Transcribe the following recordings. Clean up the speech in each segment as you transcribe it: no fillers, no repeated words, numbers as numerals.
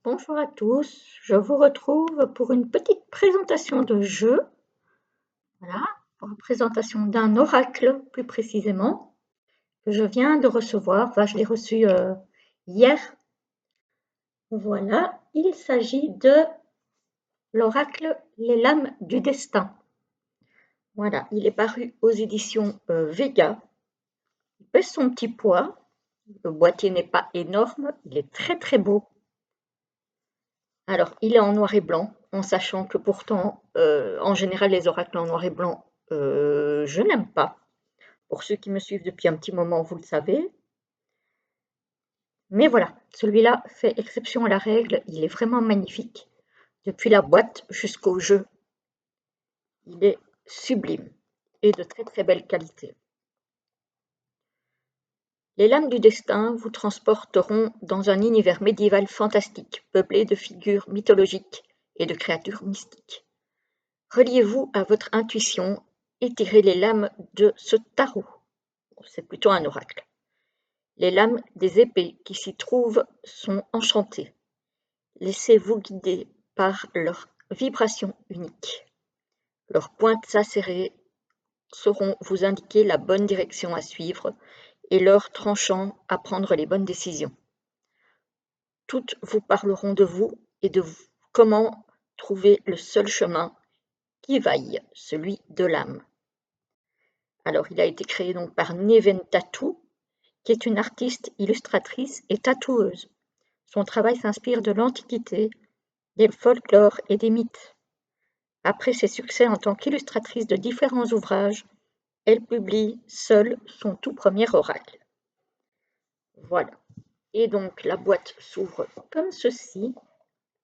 Bonjour à tous, je vous retrouve pour une petite présentation de jeu, voilà, pour une présentation d'un oracle plus précisément, que je viens de recevoir, enfin je l'ai reçu hier. Voilà, il s'agit de l'oracle Les Lames du Destin. Voilà, il est paru aux éditions Vega, il pèse son petit poids, le boîtier n'est pas énorme, il est très très beau. Alors, il est en noir et blanc, en sachant que pourtant, en général, les oracles en noir et blanc, je n'aime pas. Pour ceux qui me suivent depuis un petit moment, vous le savez. Mais voilà, celui-là fait exception à la règle, il est vraiment magnifique. Depuis la boîte jusqu'au jeu, il est sublime et de très très belle qualité. Les lames du destin vous transporteront dans un univers médiéval fantastique, peuplé de figures mythologiques et de créatures mystiques. Reliez-vous à votre intuition et tirez les lames de ce tarot. C'est plutôt un oracle. Les lames des épées qui s'y trouvent sont enchantées. Laissez-vous guider par leur vibration unique. Leurs pointes acérées sauront vous indiquer la bonne direction à suivre et leurs tranchants à prendre les bonnes décisions. Toutes vous parleront de vous et de comment trouver le seul chemin qui vaille, celui de l'âme. Alors, il a été créé donc par Neven Tattoo, qui est une artiste, illustratrice et tatoueuse. Son travail s'inspire de l'Antiquité, des folklores et des mythes. Après ses succès en tant qu'illustratrice de différents ouvrages, elle publie seule son tout premier oracle. Voilà. Et donc la boîte s'ouvre comme ceci.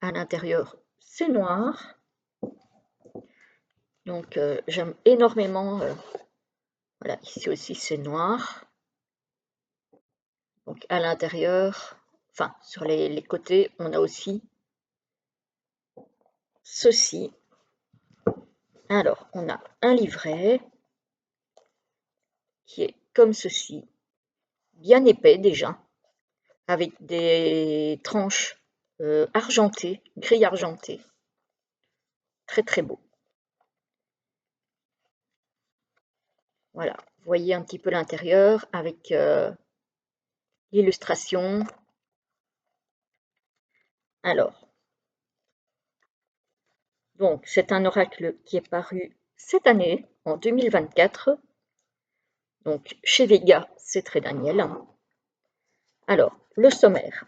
À l'intérieur, c'est noir. Donc j'aime énormément. Voilà, ici aussi c'est noir. Donc à l'intérieur, enfin sur les côtés, on a aussi ceci. Alors, on a un livret qui est comme ceci, bien épais déjà, avec des tranches argentées, gris argenté. Très très beau. Voilà, vous voyez un petit peu l'intérieur avec l'illustration. Alors, donc c'est un oracle qui est paru cette année, en 2024. Donc chez Vega, c'est très Daniel. Alors, le sommaire.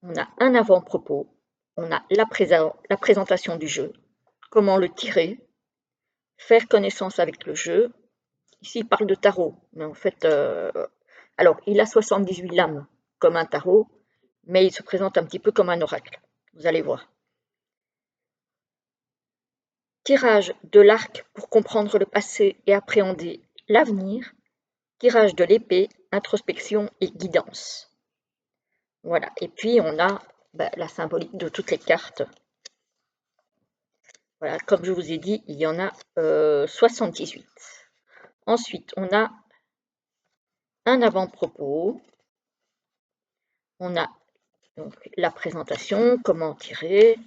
On a un avant-propos, on a la présentation du jeu, comment le tirer, faire connaissance avec le jeu. Ici, il parle de tarot, mais en fait, alors, il a 78 lames comme un tarot, mais il se présente un petit peu comme un oracle. Vous allez voir. Tirage de l'arc pour comprendre le passé et appréhender l'avenir. Tirage de l'épée, introspection et guidance. Voilà. Et puis, on a la symbolique de toutes les cartes. Voilà, comme je vous ai dit, il y en a 78. Ensuite, on a un avant-propos. On a donc la présentation, comment tirer.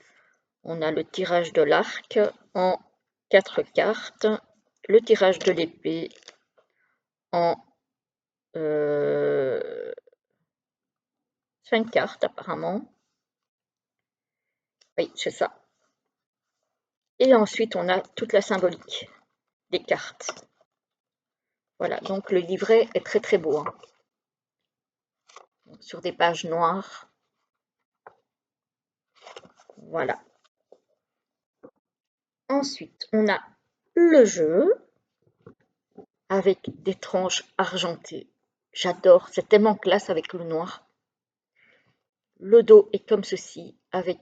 On a le tirage de l'arc en 4 cartes. Le tirage de l'épée en 5 cartes apparemment. Oui, c'est ça. Et ensuite, on a toute la symbolique des cartes. Voilà, donc le livret est très très beau. Hein. Sur des pages noires. Voilà. Ensuite, on a le jeu avec des tranches argentées. J'adore, c'est tellement classe avec le noir. Le dos est comme ceci, avec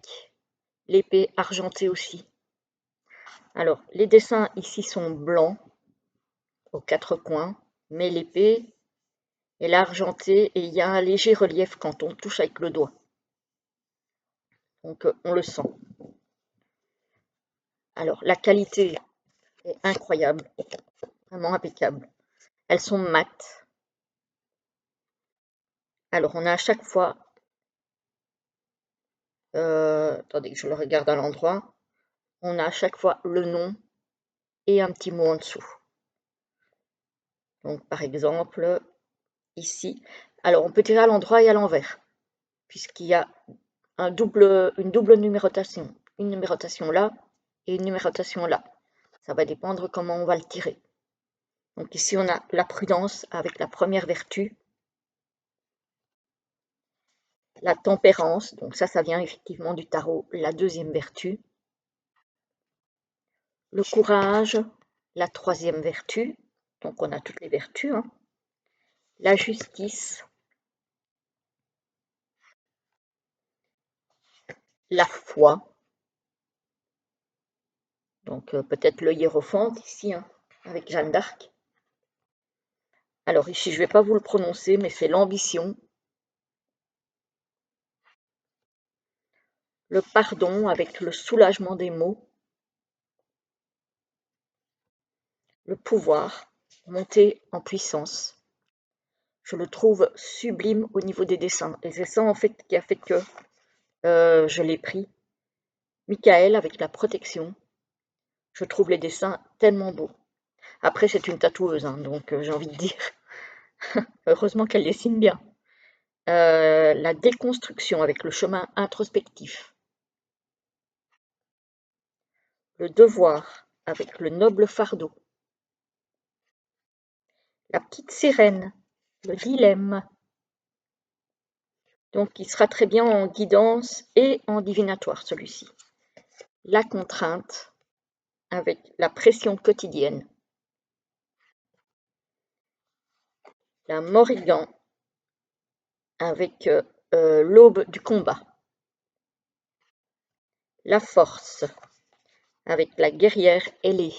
l'épée argentée aussi. Alors, les dessins ici sont blancs aux 4 coins, mais l'épée est argentée et il y a un léger relief quand on touche avec le doigt. Donc, on le sent. Alors, la qualité est incroyable, vraiment impeccable. Elles sont mates. Alors, on a à chaque fois Attendez que je le regarde à l'endroit. On a à chaque fois le nom et un petit mot en dessous. Donc par exemple, ici. Alors on peut tirer à l'endroit et à l'envers, puisqu'il y a une double numérotation. Une numérotation là et une numérotation là. Ça va dépendre comment on va le tirer. Donc ici on a la prudence avec la première vertu. La tempérance, donc ça vient effectivement du tarot, la deuxième vertu. Le courage, la troisième vertu. Donc on a toutes les vertus. Hein. La justice. La foi. Donc peut-être le hiérophante ici, hein, avec Jeanne d'Arc. Alors ici, je ne vais pas vous le prononcer, mais c'est l'ambition. Le pardon avec le soulagement des maux. Le pouvoir, monter en puissance. Je le trouve sublime au niveau des dessins. Et c'est ça en fait qui a fait que je l'ai pris. Michael avec la protection. Je trouve les dessins tellement beaux. Après, c'est une tatoueuse, hein, donc j'ai envie de dire, heureusement qu'elle dessine bien. La déconstruction avec le chemin introspectif. Le devoir avec le noble fardeau. La petite sirène, le dilemme. Donc il sera très bien en guidance et en divinatoire celui-ci. La contrainte avec la pression quotidienne. La Morrigan avec l'aube du combat. La force avec la guerrière ailée.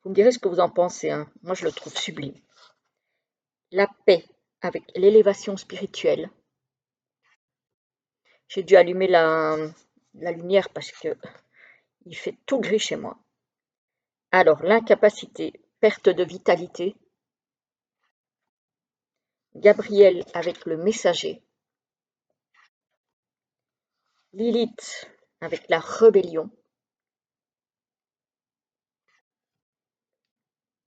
Vous me direz ce que vous en pensez, hein. Moi je le trouve sublime. La paix avec l'élévation spirituelle. J'ai dû allumer la lumière parce que il fait tout gris chez moi. Alors, l'incapacité, perte de vitalité. Gabriel avec le messager. Lilith avec la rébellion.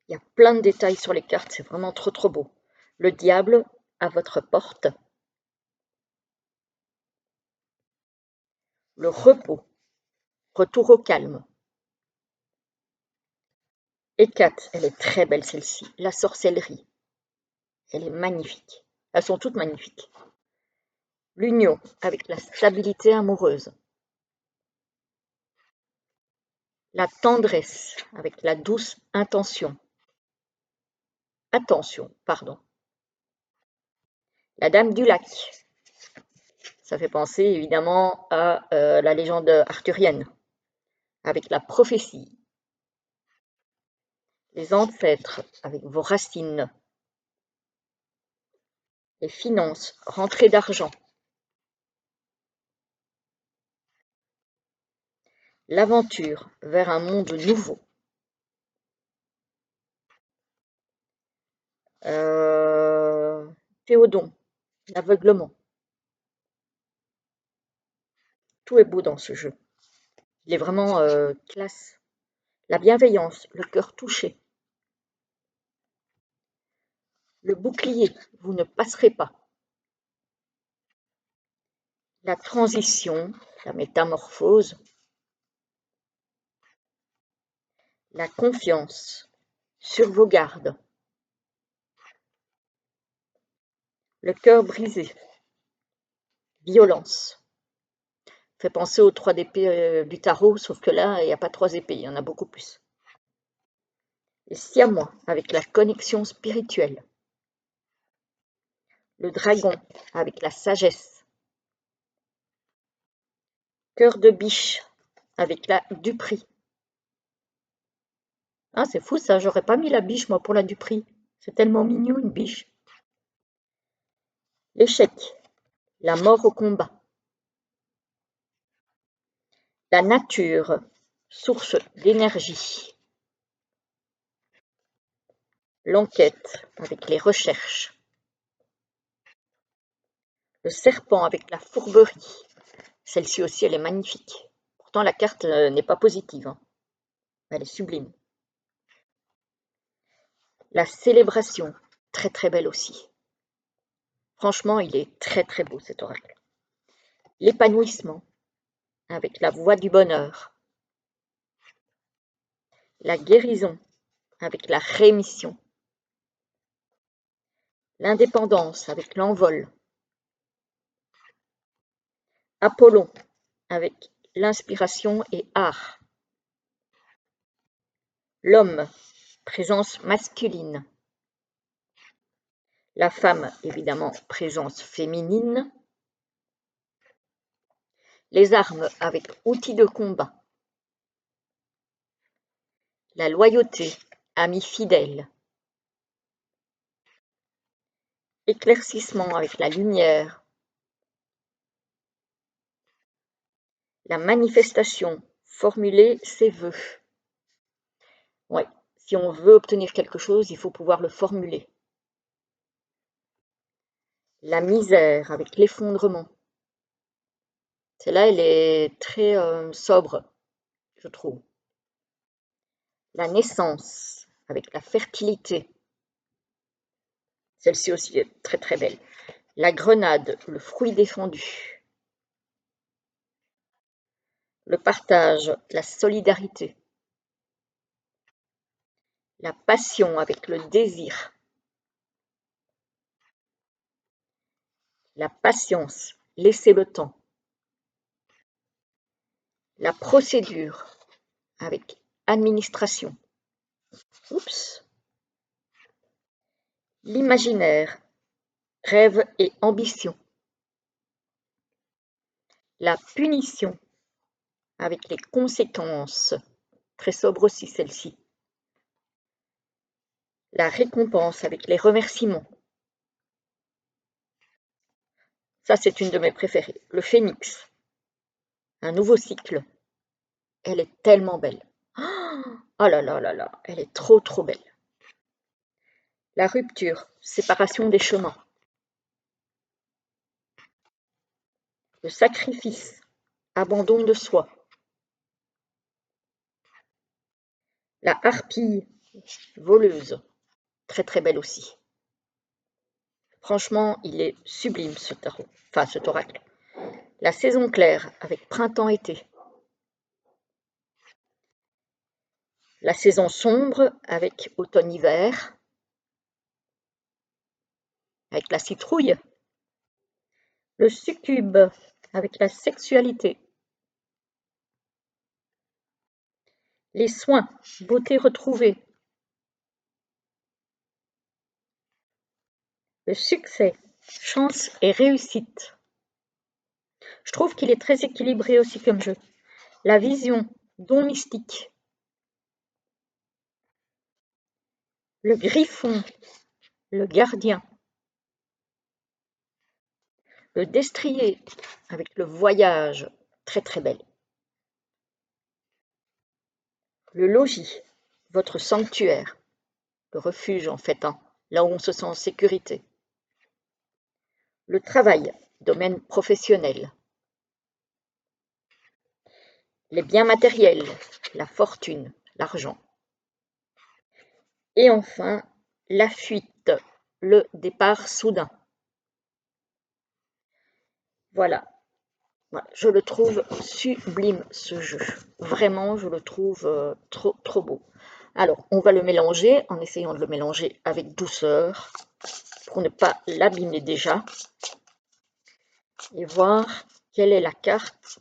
Il y a plein de détails sur les cartes, c'est vraiment trop trop beau. Le diable à votre porte. Le repos, retour au calme. Hécate, elle est très belle celle-ci. La sorcellerie, elle est magnifique. Elles sont toutes magnifiques. L'union avec la stabilité amoureuse. La tendresse avec la douce intention. Attention, pardon. La dame du lac. Ça fait penser évidemment à la légende arthurienne, avec la prophétie. Les ancêtres, avec vos racines. Les finances, rentrée d'argent. L'aventure vers un monde nouveau. Théodon, l'aveuglement. Tout est beau dans ce jeu. Il est vraiment classe. La bienveillance, le cœur touché. Le bouclier, vous ne passerez pas. La transition, la métamorphose. La confiance, sur vos gardes. Le cœur brisé, violence. Fait penser aux 3 épées du tarot, sauf que là, il n'y a pas 3 épées, il y en a beaucoup plus. Les siamois, avec la connexion spirituelle. Le dragon, avec la sagesse. Cœur de biche, avec la duperie. Ah, c'est fou ça, j'aurais pas mis la biche, moi, pour la duperie. C'est tellement mignon, une biche. L'échec, la mort au combat. La nature, source d'énergie. L'enquête, avec les recherches. Le serpent avec la fourberie. Celle-ci aussi, elle est magnifique. Pourtant, la carte n'est pas positive, hein. Elle est sublime. La célébration, très très belle aussi. Franchement, il est très très beau cet oracle. L'épanouissement, avec la voix du bonheur. La guérison, avec la rémission. L'indépendance, avec l'envol. Apollon, avec l'inspiration et art. L'homme, présence masculine. La femme, évidemment, présence féminine. Les armes avec outils de combat. La loyauté, ami fidèle. Éclaircissement avec la lumière. La manifestation, formuler ses vœux. Ouais, si on veut obtenir quelque chose, il faut pouvoir le formuler. La misère avec l'effondrement. Celle-là, elle est très sobre, je trouve. La naissance avec la fertilité. Celle-ci aussi est très très belle. La grenade, le fruit défendu. Le partage, la solidarité. La passion avec le désir. La patience, laisser le temps. La procédure avec administration. Oups. L'imaginaire, rêve et ambition. La punition avec les conséquences, très sobre aussi celle-ci. La récompense avec les remerciements. Ça, c'est une de mes préférées. Le phénix, un nouveau cycle. Elle est tellement belle. Oh là là là là, elle est trop trop belle. La rupture, séparation des chemins. Le sacrifice, abandon de soi. La harpie, voleuse, très très belle aussi. Franchement, il est sublime ce tarot, enfin cet oracle. La saison claire avec printemps-été. La saison sombre avec automne-hiver. Avec la citrouille. Le succube avec la sexualité. Les soins, beauté retrouvée. Le succès, chance et réussite. Je trouve qu'il est très équilibré aussi comme jeu. La vision, don mystique. Le griffon, le gardien. Le destrier avec le voyage, très très belle. Le logis, votre sanctuaire, le refuge en fait, hein, là où on se sent en sécurité. Le travail, domaine professionnel. Les biens matériels, la fortune, l'argent. Et enfin, la fuite, le départ soudain. Voilà. Voilà, je le trouve sublime ce jeu. Vraiment, je le trouve trop trop beau. Alors, on va le mélanger en essayant de le mélanger avec douceur pour ne pas l'abîmer déjà et voir quelle est la carte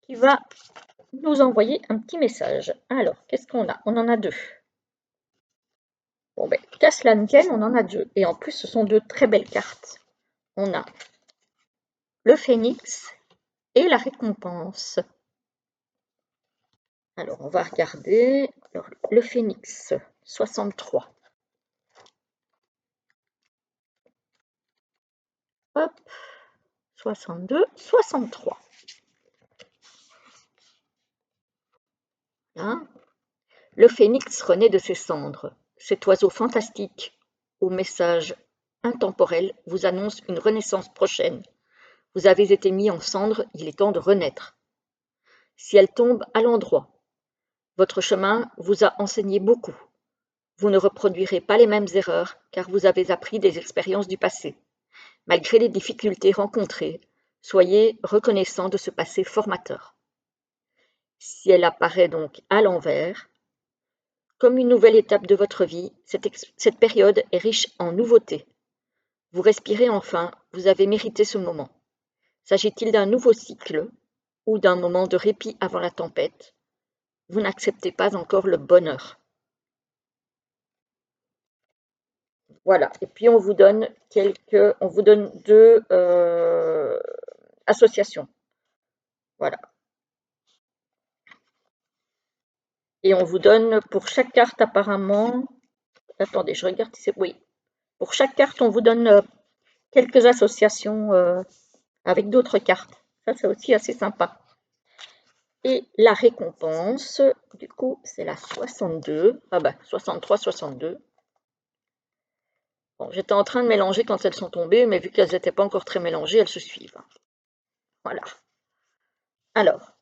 qui va nous envoyer un petit message. Alors, qu'est-ce qu'on a? On en a deux. Bon, ben, qu'à cela ne tienne, on en a deux. Et en plus, ce sont deux très belles cartes. On a le phénix et la récompense. Alors, on va regarder. Alors, le phénix, 63. Hop, 62, 63. Hein? Le phénix renaît de ses cendres. Cet oiseau fantastique au message intemporel vous annonce une renaissance prochaine. Vous avez été mis en cendres, il est temps de renaître. Si elle tombe à l'endroit, votre chemin vous a enseigné beaucoup. Vous ne reproduirez pas les mêmes erreurs car vous avez appris des expériences du passé. Malgré les difficultés rencontrées, soyez reconnaissant de ce passé formateur. Si elle apparaît donc à l'envers, comme une nouvelle étape de votre vie, cette période est riche en nouveautés. Vous respirez enfin, vous avez mérité ce moment. S'agit-il d'un nouveau cycle ou d'un moment de répit avant la tempête? Vous n'acceptez pas encore le bonheur. Voilà, et puis on vous donne deux associations. Voilà. Et on vous donne pour chaque carte apparemment, attendez, je regarde si c'est, oui. Pour chaque carte, on vous donne quelques associations avec d'autres cartes. Ça, c'est aussi assez sympa. Et la récompense, du coup, c'est la 62. Ah bah, 63, 62. Bon, j'étais en train de mélanger quand elles sont tombées, mais vu qu'elles n'étaient pas encore très mélangées, elles se suivent. Voilà. Alors,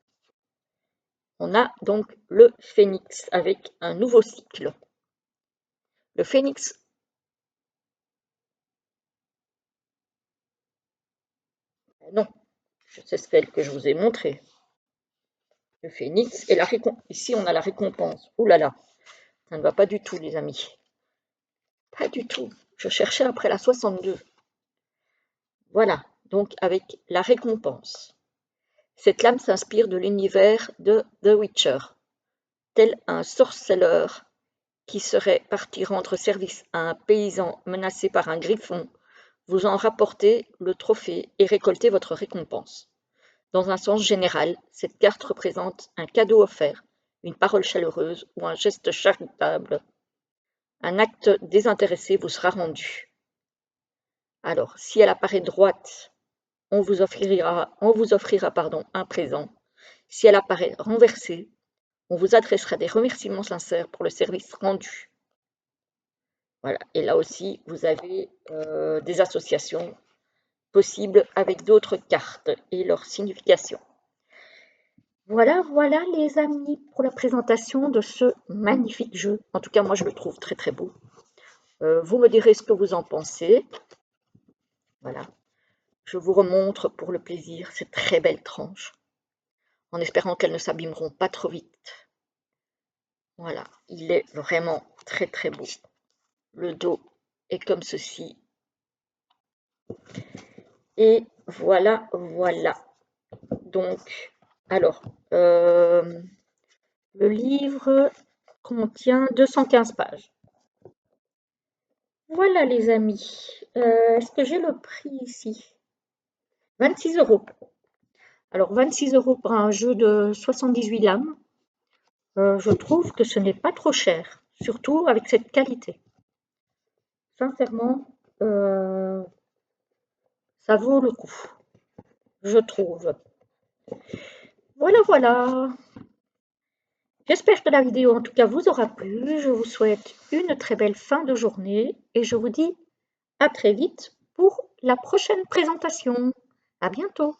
on a donc le phénix avec un nouveau cycle. Le phénix, non, c'est celle que je vous ai montrée. Le phénix et la récompense. Ici, on a la récompense. Ouh là là, ça ne va pas du tout, les amis. Pas du tout. Je cherchais après la 62. Voilà, donc avec la récompense. Cette lame s'inspire de l'univers de The Witcher. Tel un sorceleur qui serait parti rendre service à un paysan menacé par un griffon, vous en rapportez le trophée et récoltez votre récompense. Dans un sens général, cette carte représente un cadeau offert, une parole chaleureuse ou un geste charitable. Un acte désintéressé vous sera rendu. Alors, si elle apparaît droite, on vous offrira un présent. Si elle apparaît renversée, on vous adressera des remerciements sincères pour le service rendu. Voilà, et là aussi, vous avez des associations possibles avec d'autres cartes et leur signification. Voilà, voilà les amis pour la présentation de ce magnifique jeu. En tout cas, moi je le trouve très très beau. Vous me direz ce que vous en pensez. Voilà, je vous remontre pour le plaisir ces très belles tranches, en espérant qu'elles ne s'abîmeront pas trop vite. Voilà, il est vraiment très très beau. Le dos est comme ceci. Et voilà, voilà. Donc, alors, le livre contient 215 pages. Voilà les amis. Est-ce que j'ai le prix ici? 26 €. Alors 26 € pour un jeu de 78 lames, je trouve que ce n'est pas trop cher, surtout avec cette qualité. Sincèrement, ça vaut le coup, je trouve. Voilà, voilà. J'espère que la vidéo en tout cas vous aura plu. Je vous souhaite une très belle fin de journée et je vous dis à très vite pour la prochaine présentation. À bientôt.